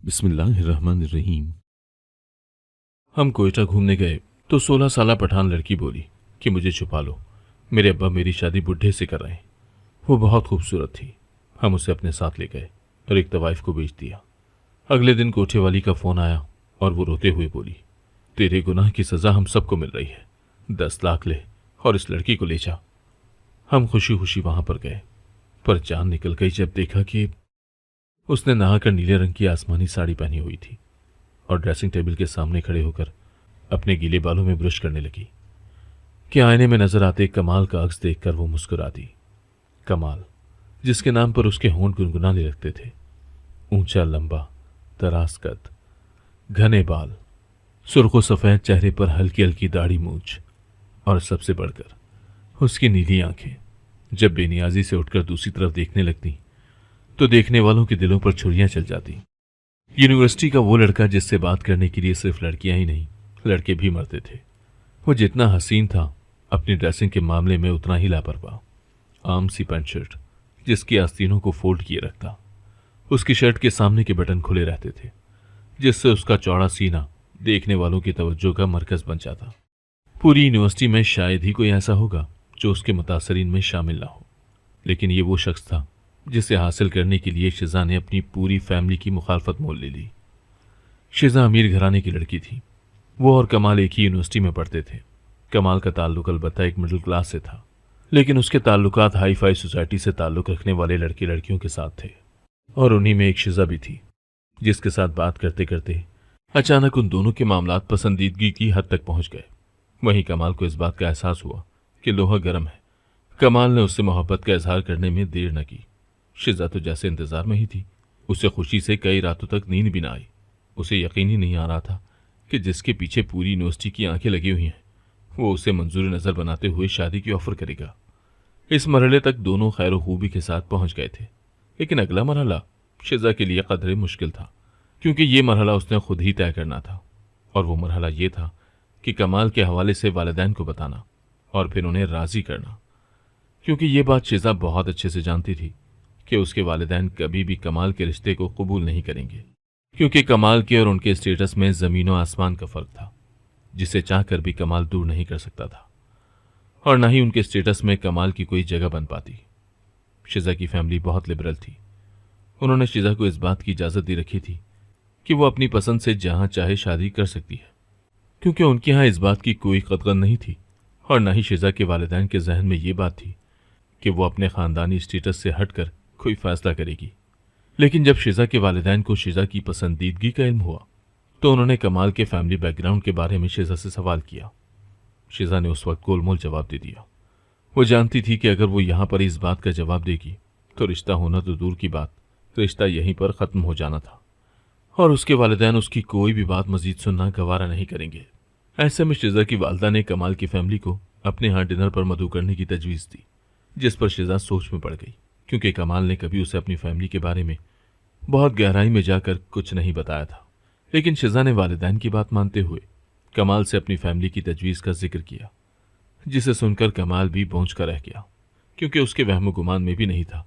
बिस्मिल्लाहिर्रहमानिर्रहीम। हम कोयटा घूमने गए तो 16 साला पठान लड़की बोली कि मुझे छुपा लो, मेरे अब्बा मेरी शादी बुढ़े से कर रहे हैं। वो बहुत खूबसूरत थी। हम उसे अपने साथ ले गए और एक तवाइफ को बेच दिया। अगले दिन कोठे वाली का फोन आया और वो रोते हुए बोली, तेरे गुनाह की सजा हम सबको मिल रही है, 10 लाख ले और इस लड़की को ले जा। हम खुशी खुशी वहां पर गए, पर जान निकल गई जब देखा कि उसने नहाकर नीले रंग की आसमानी साड़ी पहनी हुई थी और ड्रेसिंग टेबल के सामने खड़े होकर अपने गीले बालों में ब्रश करने लगी कि आईने में नजर आते कमाल का अक्स देखकर वो मुस्कुरा दी। कमाल, जिसके नाम पर उसके होंठ गुनगुनाने लगते थे। ऊंचा लंबा तरास कद, घने बाल, सुर्खो सफेद चेहरे पर हल्की हल्की दाढ़ी मूंछ और सबसे बढ़कर उसकी नीली आंखें जब बेनियाजी से उठकर दूसरी तरफ देखने लगती तो देखने वालों के दिलों पर छुरियां चल जाती। यूनिवर्सिटी का वो लड़का जिससे बात करने के लिए सिर्फ लड़कियां ही नहीं लड़के भी मरते थे। वो जितना हसीन था अपनी ड्रेसिंग के मामले में उतना ही लापरवाह। आम सी पैंट शर्ट जिसकी आस्तीनों को फोल्ड किए रखता, उसकी शर्ट के सामने के बटन खुले रहते थे जिससे उसका चौड़ा सीना देखने वालों की तवज्जो का मरकज बन जाता। पूरी यूनिवर्सिटी में शायद ही कोई ऐसा होगा जो उसके मुतासरीन में शामिल ना हो, लेकिन ये वो शख्स था जिसे हासिल करने के लिए शिजा ने अपनी पूरी फैमिली की मुखालफत मोल ले ली। शिजा अमीर घराने की लड़की थी। वो और कमाल एक ही यूनिवर्सिटी में पढ़ते थे। कमाल का ताल्लुक अलबत्ता एक मिडिल क्लास से था, लेकिन उसके ताल्लुकात हाई फाई सोसाइटी से ताल्लुक रखने वाले लड़के लड़कियों के साथ थे और उन्हीं में एक शिजा भी थी जिसके साथ बात करते करते अचानक उन दोनों के मामलात पसंदीदगी की हद तक पहुंच गए। वहीं कमाल को इस बात का एहसास हुआ कि लोहा गर्म है। कमाल ने उससे मोहब्बत का इजहार करने में देर न की। शिजा तो जैसे इंतजार में ही थी। उसे खुशी से कई रातों तक नींद भी ना आई। उसे यकीन ही नहीं आ रहा था कि जिसके पीछे पूरी यूनिवर्सिटी की आंखें लगी हुई हैं वो उसे मंजूर नजर बनाते हुए शादी की ऑफर करेगा। इस मरहले तक दोनों खैर खूबी के साथ पहुंच गए थे, लेकिन अगला मरहला शिजा के लिए कदरे मुश्किल था, क्योंकि ये मरहला उसने खुद ही तय करना था। और वो मरहला ये था कि कमाल के हवाले से वालिदैन को बताना और फिर उन्हें राजी करना, क्योंकि ये बात शिजा बहुत अच्छे से जानती थी कि उसके वालिदैन कभी भी कमाल के रिश्ते को कबूल नहीं करेंगे, क्योंकि कमाल के और उनके स्टेटस में जमीनों आसमान का फर्क था जिसे चाहकर भी कमाल दूर नहीं कर सकता था, और न ही उनके स्टेटस में कमाल की कोई जगह बन पाती। शिजा की फैमिली बहुत लिबरल थी। उन्होंने शिजा को इस बात की इजाजत दे रखी थी कि वो अपनी पसंद से जहां चाहे शादी कर सकती है, क्योंकि उनके यहाँ इस बात की कोई कदगन नहीं थी और न ही शिजा के वालिदैन के जहन में ये बात थी कि वो अपने खानदानी स्टेटस से हटकर कोई फैसला करेगी। लेकिन जब शिजा के वालिदैन को शिजा की पसंदीदगी का इल्म हुआ तो उन्होंने कमाल के फैमिली बैकग्राउंड के बारे में शिजा से सवाल किया। शिजा ने उस वक्त गोलमोल जवाब दे दिया। वो जानती थी कि अगर वो यहाँ पर इस बात का जवाब देगी तो रिश्ता होना तो दूर की बात, रिश्ता यहीं पर ख़त्म हो जाना था और उसके वालिदैन उसकी कोई भी बात मजीद सुनना गवारा नहीं करेंगे। ऐसे में शिजा की वालदा ने कमाल की फैमिली को अपने यहाँ डिनर पर मदऊ करने की तजवीज़ दी, जिस पर शिजा सोच में पड़ गई, क्योंकि कमाल ने कभी उसे अपनी फैमिली के बारे में बहुत गहराई में जाकर कुछ नहीं बताया था। लेकिन शिजा ने वालिदैन की बात मानते हुए कमाल से अपनी फैमिली की तजवीज़ का जिक्र किया, जिसे सुनकर कमाल भी पहुंच कर रह गया, क्योंकि उसके वहम गुमान में भी नहीं था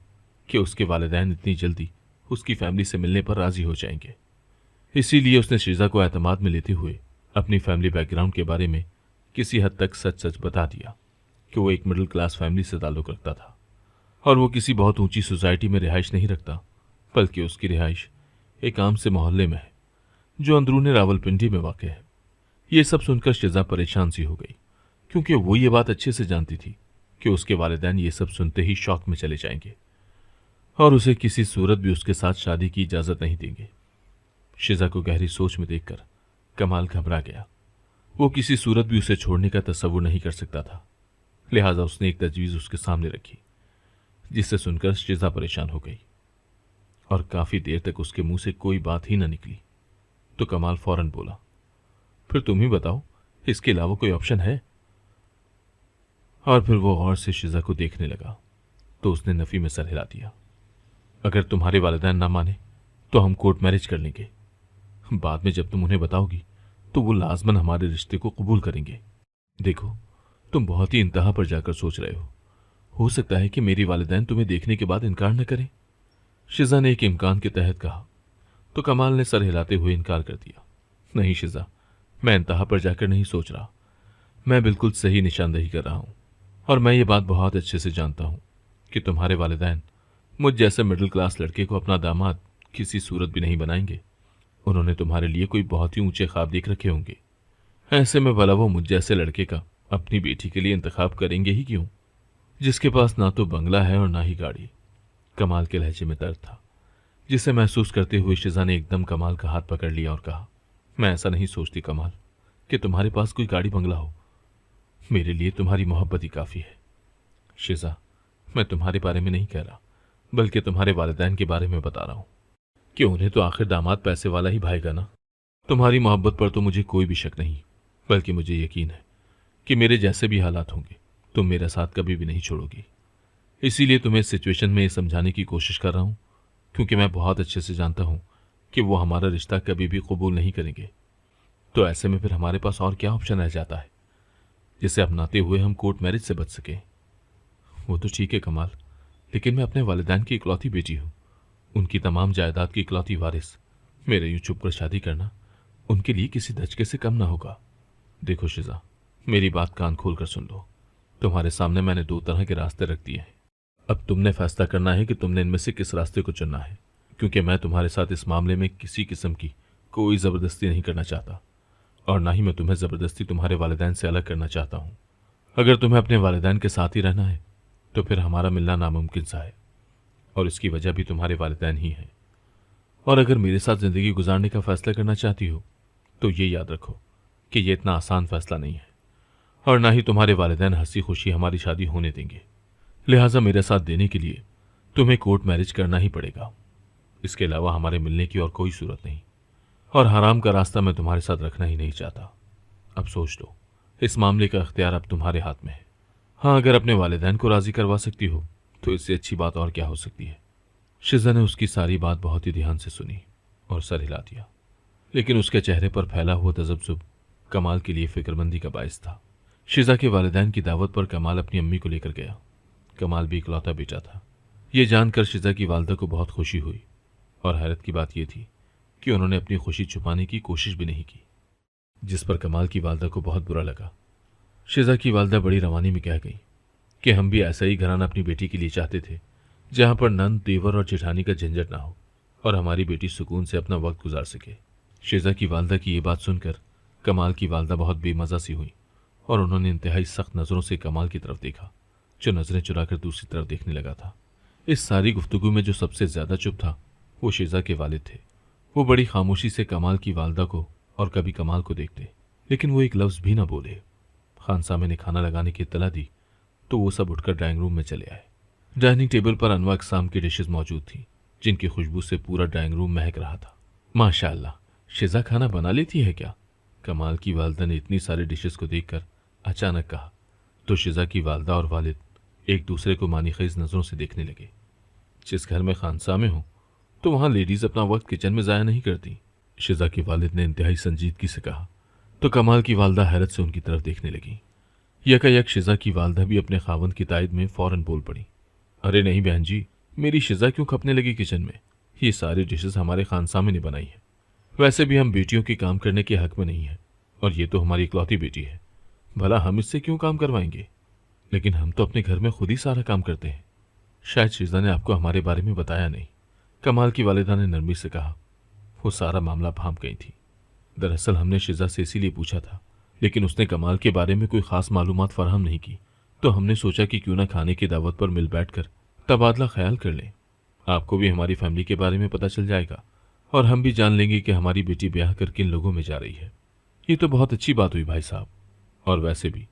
कि उसके वालिदैन इतनी जल्दी उसकी फैमिली से मिलने पर राजी हो जाएंगे। इसीलिए उसने शिजा को एतमाद में लेते हुए अपनी फैमिली बैकग्राउंड के बारे में किसी हद तक सच सच बता दिया कि वो एक मिडिल क्लास फैमिली से ताल्लुक़ रखता था और वो किसी बहुत ऊंची सोसाइटी में रिहाइश नहीं रखता, बल्कि उसकी रिहाइश एक आम से मोहल्ले में है जो अंदरूने रावलपिंडी में वाक़ है। ये सब सुनकर शिजा परेशान सी हो गई, क्योंकि वो ये बात अच्छे से जानती थी कि उसके वालिदैन ये सब सुनते ही शौक में चले जाएंगे और उसे किसी सूरत भी उसके साथ शादी की इजाज़त नहीं देंगे। शिजा को गहरी सोच में देखकर कमाल घबरा गया। वो किसी सूरत भी उसे छोड़ने का तसव्वुर नहीं कर सकता था, लिहाजा उसने एक तजवीज़ उसके सामने रखी, जिससे सुनकर शिजा परेशान हो गई और काफ़ी देर तक उसके मुंह से कोई बात ही न निकली। तो कमाल फौरन बोला, फिर तुम ही बताओ, इसके अलावा कोई ऑप्शन है? और फिर वो गौर से शिजा को देखने लगा तो उसने नफ़ी में सर हिला दिया। अगर तुम्हारे वालिदैन ना माने तो हम कोर्ट मैरिज कर लेंगे। बाद में जब तुम उन्हें बताओगी तो वो लाजमन हमारे रिश्ते को कबूल करेंगे। देखो, तुम बहुत ही इंतहा पर जाकर सोच रहे हो सकता है कि मेरी वालिदैन तुम्हें देखने के बाद इनकार न करें। शिजा ने एक इम्कान के तहत कहा तो कमाल ने सर हिलाते हुए इनकार कर दिया। नहीं शिजा, मैं इंतहा पर जाकर नहीं सोच रहा। मैं बिल्कुल सही निशानदेही कर रहा हूं, और मैं ये बात बहुत अच्छे से जानता हूं कि तुम्हारे वालिदैन मुझ जैसे मिडिल क्लास लड़के को अपना दामाद किसी सूरत भी नहीं बनाएंगे। उन्होंने तुम्हारे लिए कोई बहुत ही ऊंचे ख्वाब देख रखे होंगे। ऐसे में भला वो मुझ जैसे लड़के का अपनी बेटी के लिए इंतखाब करेंगे ही क्यों, जिसके पास ना तो बंगला है और ना ही गाड़ी। कमाल के लहजे में दर्द था, जिसे महसूस करते हुए शिजा ने एकदम कमाल का हाथ पकड़ लिया और कहा, मैं ऐसा नहीं सोचती कमाल कि तुम्हारे पास कोई गाड़ी बंगला हो। मेरे लिए तुम्हारी मोहब्बत ही काफी है। शिजा, मैं तुम्हारे बारे में नहीं कह रहा, बल्कि तुम्हारे वालिदैन के बारे में बता रहा हूं कि उन्हें तो आखिर दामाद पैसे वाला ही भाएगा ना। तुम्हारी मोहब्बत पर तो मुझे कोई भी शक नहीं, बल्कि मुझे यकीन है कि मेरे जैसे भी हालात होंगे तुम मेरा साथ कभी भी नहीं छोड़ोगी। इसीलिए तुम्हें इस सिचुएशन में ये समझाने की कोशिश कर रहा हूं, क्योंकि मैं बहुत अच्छे से जानता हूं कि वो हमारा रिश्ता कभी भी कबूल नहीं करेंगे। तो ऐसे में फिर हमारे पास और क्या ऑप्शन रह जाता है जिसे अपनाते हुए हम कोर्ट मैरिज से बच सकें। वो तो ठीक है कमाल, लेकिन मैं अपने वालिदैन की इकलौती बेटी हूं, उनकी तमाम जायदाद की इकलौती वारिस। मेरे यूं चुप कर शादी करना उनके लिए किसी धचके से कम ना होगा। देखो शिजा, मेरी बात कान खोल कर सुन लो। तुम्हारे सामने मैंने दो तरह के रास्ते रख दिए हैं। अब तुमने फैसला करना है कि तुमने इनमें से किस रास्ते को चुनना है, क्योंकि मैं तुम्हारे साथ इस मामले में किसी किस्म की कोई ज़बरदस्ती नहीं करना चाहता, और ना ही मैं तुम्हें ज़बरदस्ती तुम्हारे वालिदैन से अलग करना चाहता हूँ। अगर तुम्हें अपने वालिदैन के साथ ही रहना है तो फिर हमारा मिलना नामुमकिन सा है, और इसकी वजह भी तुम्हारे वालिदैन ही है। और अगर मेरे साथ ज़िंदगी गुजारने का फैसला करना चाहती हो तो ये याद रखो कि ये इतना आसान फैसला नहीं है, और ना ही तुम्हारे वालिदैन हंसी खुशी हमारी शादी होने देंगे। लिहाजा मेरे साथ देने के लिए तुम्हें कोर्ट मैरिज करना ही पड़ेगा। इसके अलावा हमारे मिलने की और कोई सूरत नहीं, और हराम का रास्ता मैं तुम्हारे साथ रखना ही नहीं चाहता। अब सोच लो, इस मामले का इख्तियार अब तुम्हारे हाथ में है। हाँ, अगर अपने वालिदैन को राजी करवा सकती हो तो इससे अच्छी बात और क्या हो सकती है। शिजा ने उसकी सारी बात बहुत ही ध्यान से सुनी और सर हिला दिया, लेकिन उसके चेहरे पर फैला हुआ तजब्जुब कमाल के लिए फिक्रमंदी का बायस था। शिजा के वालिदैन की दावत पर कमाल अपनी अम्मी को लेकर गया। कमाल भी इकलौता बेटा था। ये जानकर शिजा की वालदा को बहुत खुशी हुई, और हैरत की बात यह थी कि उन्होंने अपनी खुशी छुपाने की कोशिश भी नहीं की, जिस पर कमाल की वालदा को बहुत बुरा लगा। शिजा की वालदा बड़ी रवानी में कह गई कि हम भी ऐसा ही घराना अपनी बेटी के लिए चाहते थे, जहां पर नंद, देवर और जेठानी का झंझट ना हो, और हमारी बेटी सुकून से अपना वक्त गुजार सके। शिजा की वालदा की ये बात सुनकर कमाल की वालदा बहुत बेमजा सी हुई, और उन्होंने इंतहाई सख्त नज़रों से कमाल की तरफ देखा, जो नजरें चुराकर दूसरी तरफ देखने लगा था। इस सारी गुफ्तगू में जो सबसे ज्यादा चुप था वो शिजा के वालिद थे। वो बड़ी खामोशी से कमाल की वालदा को और कभी कमाल को देखते, लेकिन वो एक लफ्ज भी ना बोले। खानसामे ने खाना लगाने की इत्तला दी तो वो सब उठकर ड्राइंग रूम में चले आए। डाइनिंग टेबल पर अनवा अक़साम की डिशेज मौजूद थी, जिनकी खुशबू से पूरा ड्राइंग रूम महक रहा था। माशाअल्लाह, शिजा खाना बना लेती है क्या? कमाल की वालदा ने इतनी सारी डिशेस को देखकर अचानक कहा, तो शिजा की वालदा और वालिद एक दूसरे को मानीखेज नजरों से देखने लगे। जिस घर में खानसामे हो तो वहां लेडीज अपना वक्त किचन में जाया नहीं करती, शिजा के वालिद ने इंतहाई संजीदगी से कहा। तो कमाल की वालदा हैरत से उनकी तरफ देखने लगी। यकायक शिजा की वालदा भी अपने खावंद की तायद में फौरन बोल पड़ी, अरे नहीं बहन जी, मेरी शिजा क्यों खपने लगी किचन में? ये सारी डिशेस हमारे खानसामे ने बनाई है। वैसे भी हम बेटियों के काम करने के हक में नहीं है, और ये तो हमारी इकलौती बेटी है, भला हम इससे क्यों काम करवाएंगे? लेकिन हम तो अपने घर में खुद ही सारा काम करते हैं। शायद शिजा ने आपको हमारे बारे में बताया नहीं, कमाल की वालिदा ने नरमी से कहा। वो सारा मामला भांप गई थी। दरअसल हमने शिजा से इसीलिए पूछा था, लेकिन उसने कमाल के बारे में कोई खास मालूमात फराहम नहीं की, तो हमने सोचा कि क्यों ना खाने की दावत पर मिल बैठकर तबादला ख्याल कर लें। आपको भी हमारी फैमिली के बारे में पता चल जाएगा, और हम भी जान लेंगे कि हमारी बेटी ब्याह कर किन लोगों में जा रही है। ये तो बहुत अच्छी बात हुई भाई साहब, और वैसे भी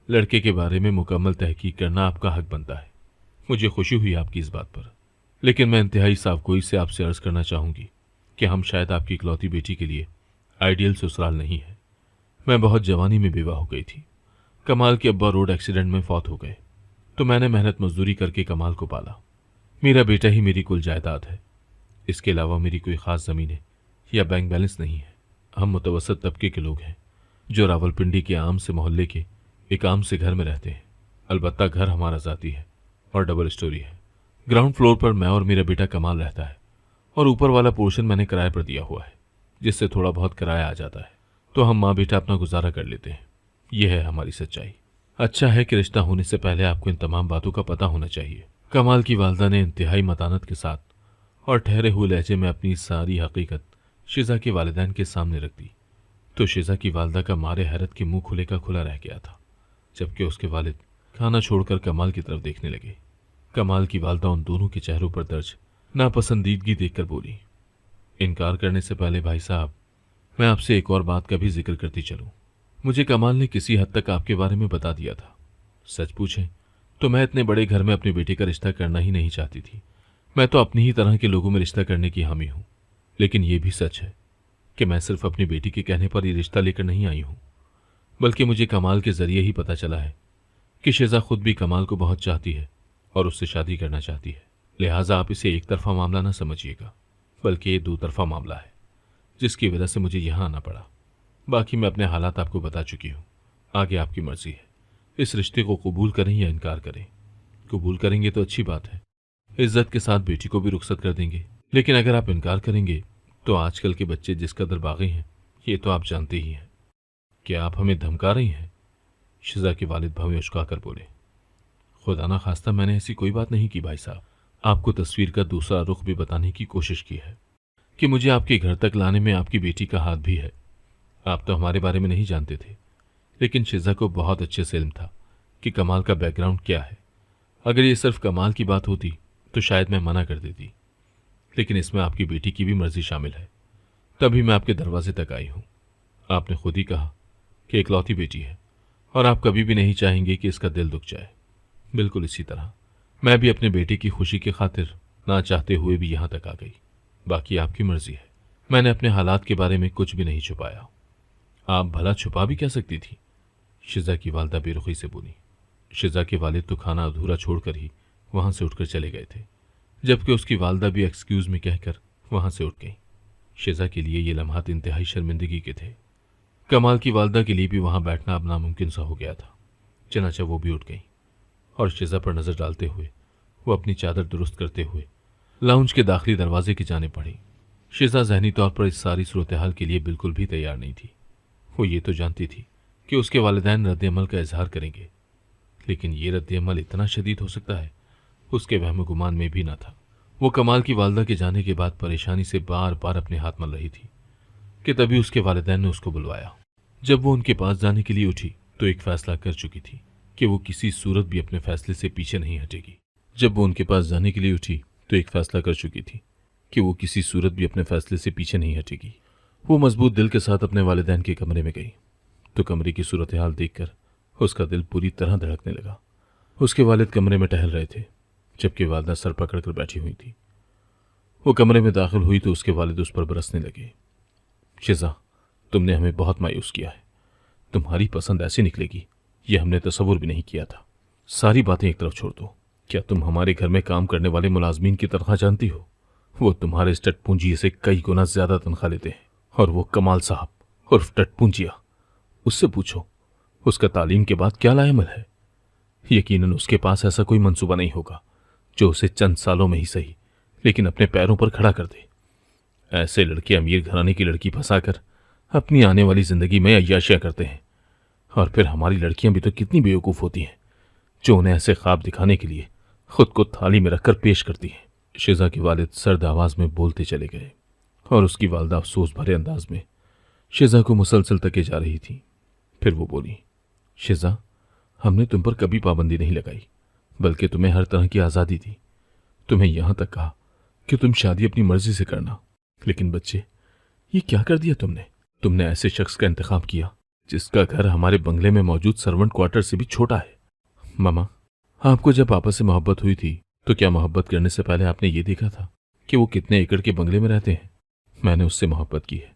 लड़के के बारे में मुकम्मल तहकीक करना आपका हक बनता है। मुझे खुशी हुई आपकी इस बात पर, लेकिन मैं इंतहाई साफगोई से आपसे अर्ज करना चाहूंगी कि हम शायद आपकी इकलौती बेटी के लिए आइडियल ससुराल नहीं है। मैं बहुत जवानी में बेवा हो गई थी। कमाल के अब्बा रोड एक्सीडेंट में फौत हो गए, तो मैंने मेहनत मजदूरी करके कमाल को पाला। मेरा बेटा ही मेरी कुल जायदाद है। इसके अलावा मेरी कोई ख़ास ज़मीनें या बैंक बैलेंस नहीं है। हम मुतवसत तबके के लोग हैं जो रावलपिंडी के आम से मोहल्ले के एक आम से घर में रहते हैं। अलबत्ता घर हमारा ज़ाती है और डबल स्टोरी है। ग्राउंड फ्लोर पर मैं और मेरा बेटा कमाल रहता है, और ऊपर वाला पोर्शन मैंने किराए पर दिया हुआ है, जिससे थोड़ा बहुत किराया आ जाता है, तो हम माँ बेटा अपना गुजारा कर लेते हैं। यह है हमारी सच्चाई। अच्छा है कि रिश्ता होने से पहले आपको इन तमाम बातों का पता होना चाहिए। कमाल की वालदा ने इंतहाई मतानत के साथ और ठहरे हुए लहजे में अपनी सारी हकीकत शिजा के वालिदैन के सामने रख दी, तो शिजा की वालदा का मारे हैरत के मुंह खुले का खुला रह गया था, जबकि उसके वालिद खाना छोड़कर कमाल की तरफ देखने लगे। कमाल की वालदा उन दोनों के चेहरों पर दर्ज नापसंदीदगी देखकर बोली, इनकार करने से पहले भाई साहब, मैं आपसे एक और बात का भी जिक्र करती चलूं। मुझे कमाल ने किसी हद तक आपके बारे में बता दिया था। सच पूछें तो मैं इतने बड़े घर में अपने बेटे का रिश्ता करना ही नहीं चाहती थी। मैं तो अपनी ही तरह के लोगों में रिश्ता करने की हामी हूं। लेकिन यह भी सच है कि मैं सिर्फ अपनी बेटी के कहने पर यह रिश्ता लेकर नहीं आई हूं, बल्कि मुझे कमाल के जरिए ही पता चला है कि शिजा खुद भी कमाल को बहुत चाहती है और उससे शादी करना चाहती है। लिहाजा आप इसे एक तरफा मामला ना समझिएगा, बल्कि ये दो तरफा मामला है, जिसकी वजह से मुझे यहां आना पड़ा। बाकी मैं अपने हालात आपको बता चुकी हूं। आगे आपकी मर्जी है, इस रिश्ते को कबूल करें या इनकार करें। कबूल करेंगे तो अच्छी बात है, इज्जत के साथ बेटी को भी रुखसत कर देंगे। लेकिन अगर आप इनकार करेंगे तो आजकल के बच्चे जिस कदर बागी हैं, ये तो आप जानते ही हैं। क्या आप हमें धमका रही हैं? शिजा के वालिद भवें उचकाकर बोले, खुदा ना खास्ता मैंने ऐसी कोई बात नहीं की भाई साहब। आपको तस्वीर का दूसरा रुख भी बताने की कोशिश की है कि मुझे आपके घर तक लाने में आपकी बेटी का हाथ भी है। आप तो हमारे बारे में नहीं जानते थे, लेकिन शिजा को बहुत अच्छे से इल्म था कि कमाल का बैकग्राउंड क्या है। अगर ये सिर्फ कमाल की बात होती तो शायद मैं मना कर देती, लेकिन इसमें आपकी बेटी की भी मर्जी शामिल है, तभी मैं आपके दरवाजे तक आई हूं। आपने खुद ही कहा कि इकलौती बेटी है और आप कभी भी नहीं चाहेंगे कि इसका दिल दुख जाए। बिल्कुल इसी तरह मैं भी अपने बेटे की खुशी की खातिर ना चाहते हुए भी यहां तक आ गई। बाकी आपकी मर्जी है। मैंने अपने हालात के बारे में कुछ भी नहीं छुपाया। आप भला छुपा भी क्या सकती थी? शिजा की वालदा बेरुखी से बोली। शिजा के वालिद तो खाना अधूरा छोड़कर ही वहां से उठकर चले गए थे, जबकि उसकी वालदा भी एक्सक्यूज में कहकर वहां से उठ गई। शिजा के लिए ये लम्हात इंतहाई शर्मिंदगी के थे। कमाल की वालदा के लिए भी वहां बैठना अब नामुमकिन सा हो गया था। चनाचा वो भी उठ गई और शिजा पर नजर डालते हुए वो अपनी चादर दुरुस्त करते हुए लाउंज के दाखिली दरवाजे की जाने पड़ी। शिजा जहनी तौर पर इस सारी सूरत हाल के लिए बिल्कुल भी तैयार नहीं थी। वो ये तो जानती थी कि उसके वालिदैन रद्द-ए-अमल का इजहार करेंगे, लेकिन ये रद्द-ए-अमल इतना शदीद हो सकता है, उसके वहम गुमान में भी ना था। वो कमाल की वालदा के जाने के बाद परेशानी से बार बार अपने हाथ मल रही थी कि तभी उसके वालिदैन ने उसको बुलवाया। जब वो उनके पास जाने के लिए उठी तो एक फैसला कर चुकी थी कि वो किसी सूरत भी अपने फैसले से पीछे नहीं हटेगी। जब वो उनके पास जाने के लिए उठी तो एक फैसला कर चुकी थी कि वो किसी सूरत भी अपने फैसले से पीछे नहीं हटेगी। वो मजबूत दिल के साथ अपने वालिदैन के कमरे में गई तो कमरे की सूरत हाल देखकर उसका दिल पूरी तरह धड़कने लगा। उसके वालिद कमरे में टहल रहे थे, जबकि वालदा सर पकड़कर बैठी हुई थी। वो कमरे में दाखिल हुई तो उसके वालिद उस पर बरसने लगे। शिजा, तुमने हमें बहुत मायूस किया है। तुम्हारी पसंद ऐसी निकलेगी ये हमने तसव्वुर भी नहीं किया था। सारी बातें एक तरफ छोड़ दो। क्या तुम हमारे घर में काम करने वाले मुलाजमीन की तनख्वाह जानती हो? वो तुम्हारे इस टटपूंजी से कई गुना ज्यादा तनख्वाह लेते हैं। और वो कमाल साहब उर्फ टटपूंजिया, उससे पूछो उसका तालीम के बाद क्या लाएमल है। यकीनन उसके पास ऐसा कोई मंसूबा नहीं होगा जो उसे चंद सालों में ही सही लेकिन अपने पैरों पर खड़ा कर दे। ऐसे लड़के अमीर घराने की लड़की फंसाकर अपनी आने वाली जिंदगी में अय्याशियां करते हैं, और फिर हमारी लड़कियां भी तो कितनी बेवकूफ होती हैं जो उन्हें ऐसे ख्वाब दिखाने के लिए खुद को थाली में रखकर पेश करती हैं। शिजा के वालिद सर्द आवाज में बोलते चले गए और उसकी वालदा अफसोस भरे अंदाज में शिजा को मुसलसल तके जा रही थी। फिर वो बोली, शिजा, हमने तुम पर कभी पाबंदी नहीं लगाई, बल्कि तुम्हें हर तरह की आज़ादी दी। तुम्हें यहां तक कहा कि तुम शादी अपनी मर्जी से करना, लेकिन बच्चे, ये क्या कर दिया तुमने? तुमने ऐसे शख्स का इंतखाब किया जिसका घर हमारे बंगले में मौजूद सर्वेंट क्वार्टर से भी छोटा है। मामा, आपको जब आपस से मोहब्बत हुई थी तो क्या मोहब्बत करने से पहले आपने ये देखा था कि वो कितने एकड़ के बंगले में रहते हैं? मैंने उससे मोहब्बत की है,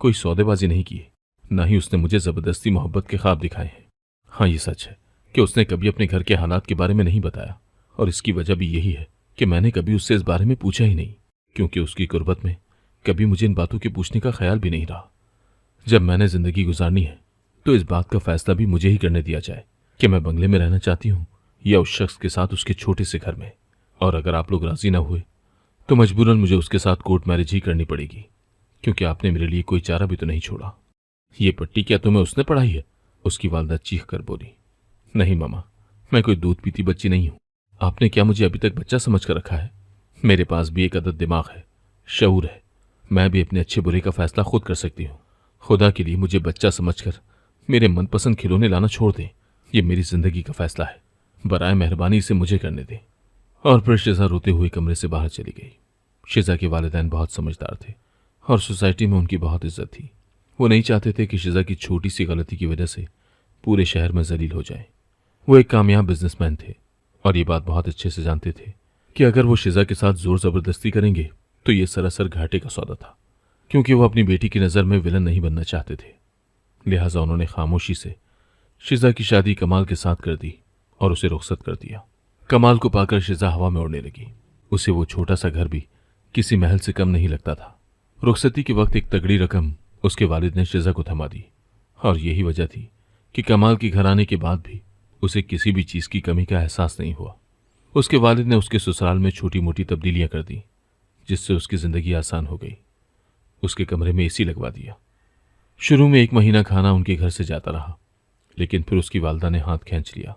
कोई सौदेबाजी नहीं की है, ना ही उसने मुझे जबरदस्ती मोहब्बत के ख्वाब दिखाए हैं। हाँ, ये सच है कि उसने कभी अपने घर के हालात के बारे में नहीं बताया, और इसकी वजह भी यही है कि मैंने कभी उससे इस बारे में पूछा ही नहीं, क्योंकि उसकी कुर्बत में कभी मुझे इन बातों के पूछने का ख्याल भी नहीं रहा। जब मैंने जिंदगी गुजारनी है तो इस बात का फैसला भी मुझे ही करने दिया जाए कि मैं बंगले में रहना चाहती हूँ या उस शख्स के साथ उसके छोटे से घर में। और अगर आप लोग राजी ना हुए तो मजबूरन मुझे उसके साथ कोर्ट मैरिज ही करनी पड़ेगी, क्योंकि आपने मेरे लिए कोई चारा भी तो नहीं छोड़ा। ये पट्टी क्या तुम्हें उसने पढ़ाई है? उसकी वालदा चीख कर बोली। नहीं मामा, मैं कोई दूध पीती बच्ची नहीं हूं। आपने क्या मुझे अभी तक बच्चा समझ कर रखा है? मेरे पास भी एक अदद दिमाग है, शऊर है। मैं भी अपने अच्छे बुरे का फैसला खुद कर सकती हूँ। खुदा के लिए मुझे बच्चा समझकर मेरे मनपसंद खिलौने लाना छोड़ दें। ये मेरी जिंदगी का फैसला है, बराए मेहरबानी इसे मुझे करने दें। और फिर शिजा रोते हुए कमरे से बाहर चली गई। शिजा के वालिदैन बहुत समझदार थे और सोसाइटी में उनकी बहुत इज्जत थी। वो नहीं चाहते थे कि शिजा की छोटी सी गलती की वजह से पूरे शहर में जलील हो जाए। वो एक कामयाब बिजनेसमैन थे और ये बात बहुत अच्छे से जानते थे कि अगर वो शिजा के साथ जोर जबरदस्ती करेंगे तो ये सरासर घाटे का सौदा था, क्योंकि वो अपनी बेटी की नज़र में विलन नहीं बनना चाहते थे। लिहाजा उन्होंने खामोशी से शिजा की शादी कमाल के साथ कर दी और उसे रुखसत कर दिया। कमाल को पाकर शिजा हवा में उड़ने लगी। उसे वो छोटा सा घर भी किसी महल से कम नहीं लगता था। रुखसती के वक्त एक तगड़ी रकम उसके वालिद ने शिजा को थमा दी और यही वजह थी कि कमाल के घर आने के बाद भी उसे किसी भी चीज की कमी का एहसास नहीं हुआ। उसके वालिद ने उसके ससुराल में छोटी मोटी तब्दीलियां कर दी, जिससे उसकी जिंदगी आसान हो गई। उसके कमरे में एसी लगवा दिया। शुरू में 1 महीना खाना उनके घर से जाता रहा, लेकिन फिर उसकी वालदा ने हाथ खींच लिया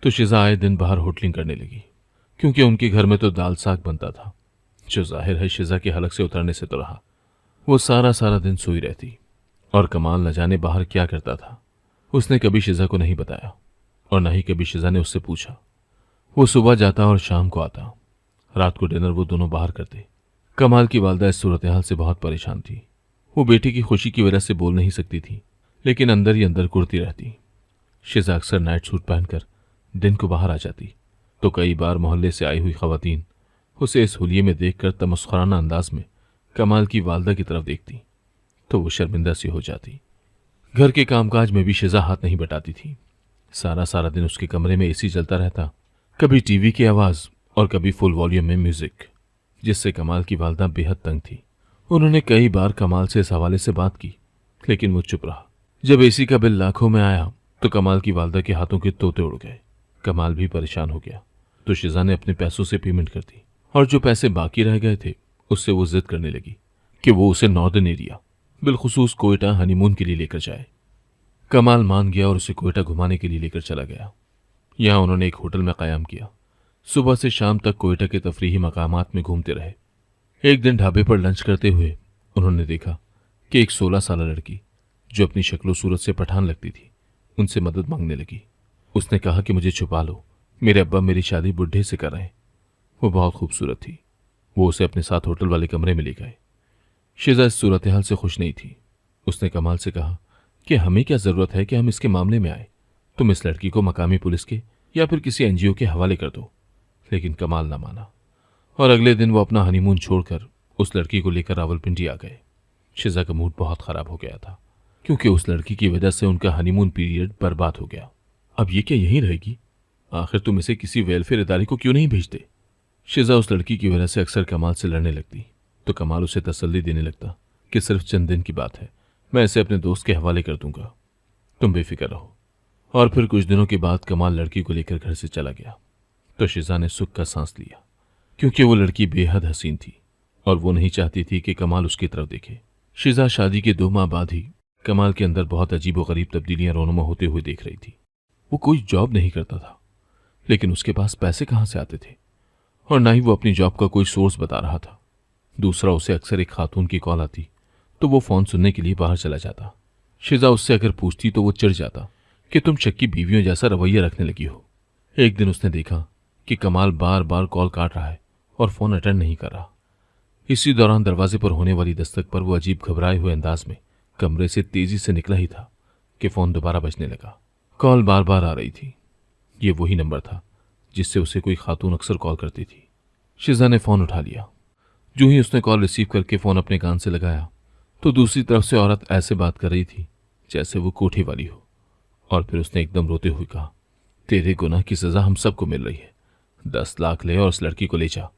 तो शिजा आए दिन बाहर होटलिंग करने लगी, क्योंकि उनके घर में तो दाल साग बनता था, जो जाहिर है शिजा के हलक से उतरने से तो रहा। वो सारा सारा दिन सोई रहती और कमाल न जाने बाहर क्या करता था। उसने कभी शिजा को नहीं बताया और न ही कभी शिजा ने उससे पूछा। वो सुबह जाता और शाम को आता। रात को डिनर वो दोनों बाहर करते। कमाल की वालदा इस सूरत हाल से बहुत परेशान थी। वो बेटी की खुशी की वजह से बोल नहीं सकती थी, लेकिन अंदर ही अंदर कुड़ती रहती। शिजा अक्सर नाइट सूट पहनकर दिन को बाहर आ जाती तो कई बार मोहल्ले से आई हुई खवातीन उसे इस हुलिये में देखकर तमस्खुराना अंदाज में कमाल की वालदा की तरफ देखती तो वो शर्मिंदा सी हो जाती। घर के कामकाज में भी शिजा हाथ नहीं बटाती थी। सारा सारा दिन उसके कमरे में एसी चलता रहता, कभी टीवी की आवाज और कभी फुल वॉल्यूम में म्यूजिक, जिससे कमाल की वालदा बेहद तंग थी। उन्होंने कई बार कमाल से इस हवाले से बात की, लेकिन वो चुप रहा। जब एसी का बिल लाखों में आया तो कमाल की वालदा के हाथों के तोते उड़ गए। कमाल भी परेशान हो गया तो शिजा ने अपने पैसों से पेमेंट कर दी और जो पैसे बाकी रह गए थे उससे वो जिद करने लगी कि वो उसे नॉर्दर्न एरिया, बिलखुसूस कोयटा, हनीमून के लिए लेकर जाए। कमाल मान गया और उसे कोयटा घुमाने के लिए लेकर चला गया। यहां उन्होंने एक होटल में क़याम किया। सुबह से शाम तक कोयटा के तफरीही मकामात में घूमते रहे। एक दिन ढाबे पर लंच करते हुए उन्होंने देखा कि एक 16 साल लड़की, जो अपनी शक्लो सूरत से पठान लगती थी, उनसे मदद मांगने लगी। उसने कहा कि मुझे छुपा लो, मेरे अब्बा मेरी शादी बुढ़े से कर रहे हैं। वो बहुत खूबसूरत थी। वो उसे अपने साथ होटल वाले कमरे में ले गए। शिजा इस सूरत हाल से खुश नहीं थी। उसने कमाल से कहा कि हमें क्या जरूरत है कि हम इसके मामले में आए, तुम इस लड़की को मकामी पुलिस के या फिर किसी एनजीओ के हवाले कर दो। लेकिन कमाल ना माना और अगले दिन वो अपना हनीमून छोड़कर उस लड़की को लेकर रावलपिंडी आ गए। शिजा का मूड बहुत खराब हो गया था, क्योंकि उस लड़की की वजह से उनका हनीमून पीरियड बर्बाद हो गया। अब ये क्या यहीं रहेगी? आखिर तुम इसे किसी वेलफेयर इदारे को क्यों नहीं भेजते? शिजा उस लड़की की वजह से अक्सर कमाल से लड़ने लगती तो कमाल उसे तसल्ली देने लगता कि सिर्फ चंद दिन की बात है, मैं इसे अपने दोस्त के हवाले कर दूंगा, तुम बेफिक्र रहो। और फिर कुछ दिनों के बाद कमाल लड़की को लेकर घर से चला गया तो शिजा ने सुख का सांस लिया, क्योंकि वो लड़की बेहद हसीन थी और वो नहीं चाहती थी कि कमाल उसकी तरफ देखे। शिजा शादी के 2 माह बाद ही कमाल के अंदर बहुत अजीब व गरीब तब्दीलियां रोनुमा होते हुए देख रही थी। वो कोई जॉब नहीं करता था, लेकिन उसके पास पैसे कहां से आते थे, और ना ही वो अपनी जॉब का कोई सोर्स बता रहा था। दूसरा, उसे अक्सर एक खातून की कॉल आती तो वो फोन सुनने के लिए बाहर चला जाता। शिजा उससे अगर पूछती तो वो चिढ़ जाता कि तुम शक्की बीवियों जैसा रवैया रखने लगी हो। एक दिन उसने देखा कि कमाल बार बार कॉल काट रहा है और फोन अटेंड नहीं कर रहा। इसी दौरान दरवाजे पर होने वाली दस्तक पर वो अजीब घबराए हुए अंदाज में कमरे से तेजी से निकला ही था कि फोन दोबारा बजने लगा। कॉल बार बार आ रही थी। ये वही नंबर था जिससे उसे कोई खातून अक्सर कॉल करती थी। शिजा ने फोन उठा लिया। जो ही उसने कॉल रिसीव करके फोन अपने कान से लगाया तो दूसरी तरफ से औरत ऐसे बात कर रही थी जैसे वो कोठी वाली हो। और फिर उसने एकदम रोते हुए कहा, तेरे गुनाह की सजा हम सबको मिल रही है, 10 लाख ले और उस लड़की को ले जा।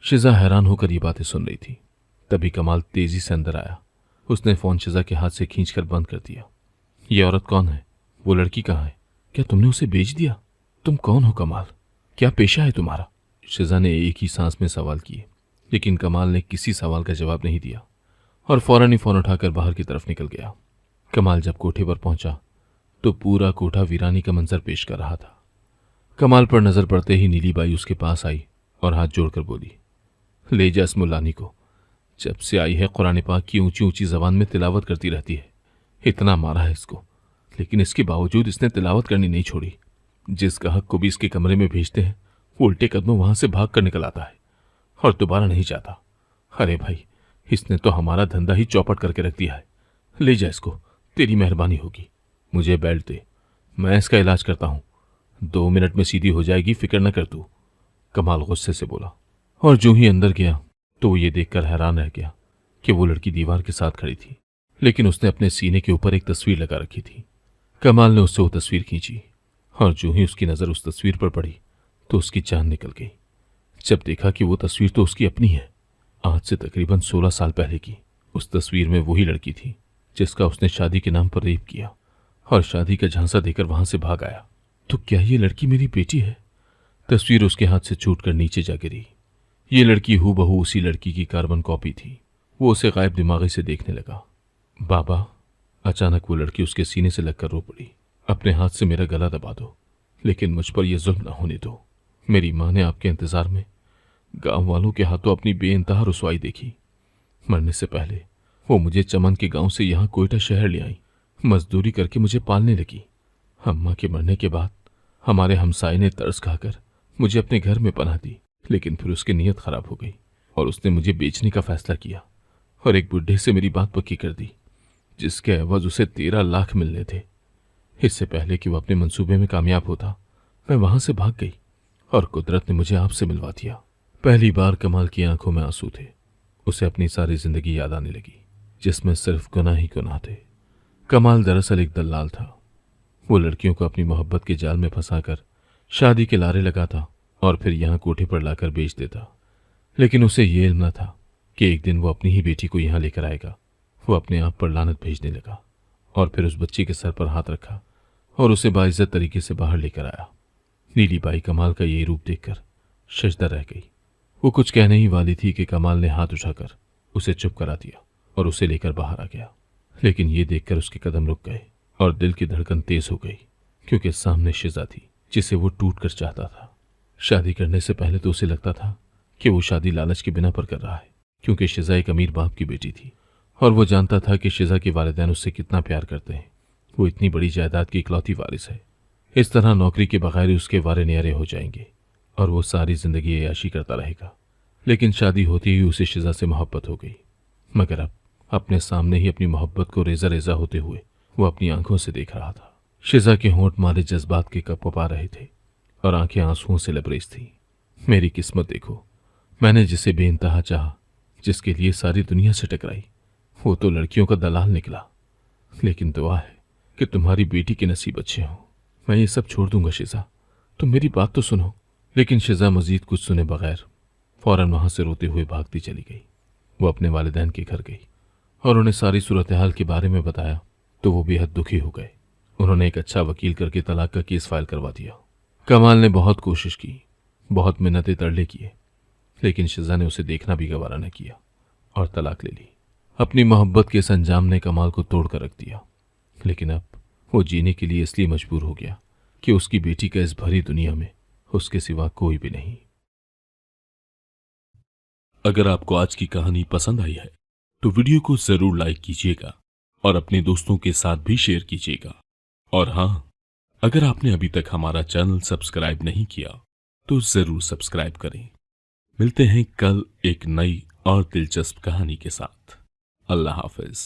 शिजा हैरान होकर ये बातें सुन रही थी। तभी कमाल तेजी से अंदर आया। उसने फोन शिजा के हाथ से खींचकर बंद कर दिया। ये औरत कौन है? वो लड़की कहाँ है? क्या तुमने उसे बेच दिया? तुम कौन हो कमाल? क्या पेशा है तुम्हारा? शिजा ने एक ही सांस में सवाल किए, लेकिन कमाल ने किसी सवाल का जवाब नहीं दिया और फौरन ही फोन उठाकर बाहर की तरफ निकल गया। कमाल जब कोठे पर पहुंचा तो पूरा कोठा वीरानी का मंजर पेश कर रहा था। कमाल पर नजर पड़ते ही नीली बाई उसके पास आई और हाथ जोड़कर बोली, ले जा इस मुल्लानी को, जब से आई है कुरान पाक की ऊंची ऊंची जबान में तिलावत करती रहती है। इतना मारा है इसको, लेकिन इसके बावजूद इसने तिलावत करनी नहीं छोड़ी। जिस गाहक को भी इसके कमरे में भेजते हैं वो उल्टे कदमों वहां से भाग कर निकल आता है और दोबारा नहीं जाता। अरे भाई, इसने तो हमारा धंधा ही चौपट करके रख दिया है। ले जा इसको, तेरी मेहरबानी होगी। मुझे बेल्ट दे, मैं इसका इलाज करता हूं। 2 मिनट में सीधी हो जाएगी, फिक्र न कर तू, कमाल गुस्से से बोला। और जो ही अंदर गया तो वो ये देखकर हैरान रह गया कि वो लड़की दीवार के साथ खड़ी थी, लेकिन उसने अपने सीने के ऊपर एक तस्वीर लगा रखी थी। कमाल ने उससे वो तस्वीर खींची और जो ही उसकी नजर उस तस्वीर पर पड़ी तो उसकी जान निकल गई। जब देखा कि वो तस्वीर तो उसकी अपनी है, आज से तकरीबन 16 साल पहले की। उस तस्वीर में वही लड़की थी जिसका उसने शादी के नाम पर रेप किया और शादी का झांसा देकर वहां से भाग आया। तो क्या ये लड़की मेरी बेटी है? तस्वीर उसके हाथ से छूटकर नीचे जा गिरी। ये लड़की हूबहू उसी लड़की की कार्बन कॉपी थी। वो उसे गायब दिमागी से देखने लगा। बाबा, अचानक वो लड़की उसके सीने से लगकर रो पड़ी। अपने हाथ से मेरा गला दबा दो, लेकिन मुझ पर यह जुल्म ना होने दो। मेरी माँ ने आपके इंतजार में गांव वालों के हाथों अपनी बेइंतहा रुसवाई देखी। मरने से पहले वो मुझे चमन के गांव से यहाँ कोयटा शहर ले आई, मजदूरी करके मुझे पालने लगी। अम्मा के मरने के बाद हमारे हमसाये ने तरस खाकर मुझे अपने घर में पनाह दी, लेकिन फिर उसकी नीयत खराब हो गई और उसने मुझे बेचने का फैसला किया और एक बुढ़े से मेरी बात पक्की कर दी, जिसके एवज उसे 13 लाख मिलने थे। इससे पहले कि वो अपने मंसूबे में कामयाब होता, मैं वहां से भाग गई और कुदरत ने मुझे आपसे मिलवा दिया। पहली बार कमाल की आंखों में आंसू थे। उसे अपनी सारी जिंदगी याद आने लगी, जिसमें सिर्फ गुनाह ही गुनाह थे। कमाल दरअसल एक दलाल था। वो लड़कियों को अपनी मोहब्बत के जाल में फंसाकर शादी के लारे लगाता और फिर यहाँ कोठे पर लाकर बेच देता। लेकिन उसे ये इल्म न था कि एक दिन वो अपनी ही बेटी को यहाँ लेकर आएगा। वो अपने आप पर लानत भेजने लगा और फिर उस बच्ची के सर पर हाथ रखा और उसे बाइज्जत तरीके से बाहर लेकर आया। नीली बाई कमाल का यही रूप देखकर सजदा रह गई। वो कुछ कहने ही वाली थी कि कमाल ने हाथ उठाकर उसे चुप करा दिया और उसे लेकर बाहर आ गया। लेकिन ये देखकर उसके कदम रुक गए और दिल की धड़कन तेज हो गई, क्योंकि सामने शिजा थी जिसे वो टूट कर चाहता था। शादी करने से पहले तो उसे लगता था कि वो शादी लालच के बिना पर कर रहा है, क्योंकि शिजा एक अमीर बाप की बेटी थी और वो जानता था कि शिजा के वालिदैन उससे कितना प्यार करते हैं। वो इतनी बड़ी जायदाद की इकलौती वारिस है। इस तरह नौकरी के बगैर ही उसके वारे न्यारे हो जाएंगे और वो सारी जिंदगी अय्याशी करता रहेगा। लेकिन शादी होती ही उसे शिजा से मोहब्बत हो गई, मगर अब अपने सामने ही अपनी मोहब्बत को रेजा रेजा होते हुए वो अपनी आंखों से देख रहा था। शिजा के होंठ मारे जज्बात के कप पा रहे थे और आंखें आंसुओं से लबरेज थी। मेरी किस्मत देखो, मैंने जिसे बेइंतहा चाहा, जिसके लिए सारी दुनिया से टकराई, वो तो लड़कियों का दलाल निकला। लेकिन दुआ है कि तुम्हारी बेटी के नसीब अच्छे हों। मैं ये सब छोड़ दूंगा शिजा, तुम मेरी बात तो सुनो। लेकिन शिजा मजीद कुछ सुने बगैर फौरन वहां से रोते हुए भागती चली गई। वो अपने वालिदैन के घर गई और उन्हें सारी सूरत हाल के बारे में बताया तो वो बेहद दुखी हो गए। उन्होंने एक अच्छा वकील करके तलाक का केस फाइल करवा दिया। कमाल ने बहुत कोशिश की, बहुत मिन्नतें तरले किए, लेकिन शिजा ने उसे देखना भी गवारा न किया और तलाक ले ली। अपनी मोहब्बत के इस अंजाम ने कमाल को तोड़ कर रख दिया। लेकिन अब वो जीने के लिए इसलिए मजबूर हो गया कि उसकी बेटी का इस भरी दुनिया में उसके सिवा कोई भी नहीं। अगर आपको आज की कहानी पसंद आई है तो वीडियो को जरूर लाइक कीजिएगा और अपने दोस्तों के साथ भी शेयर कीजिएगा। और हाँ, अगर आपने अभी तक हमारा चैनल सब्सक्राइब नहीं किया तो जरूर सब्सक्राइब करें। मिलते हैं कल एक नई और दिलचस्प कहानी के साथ। अल्लाह हाफिज।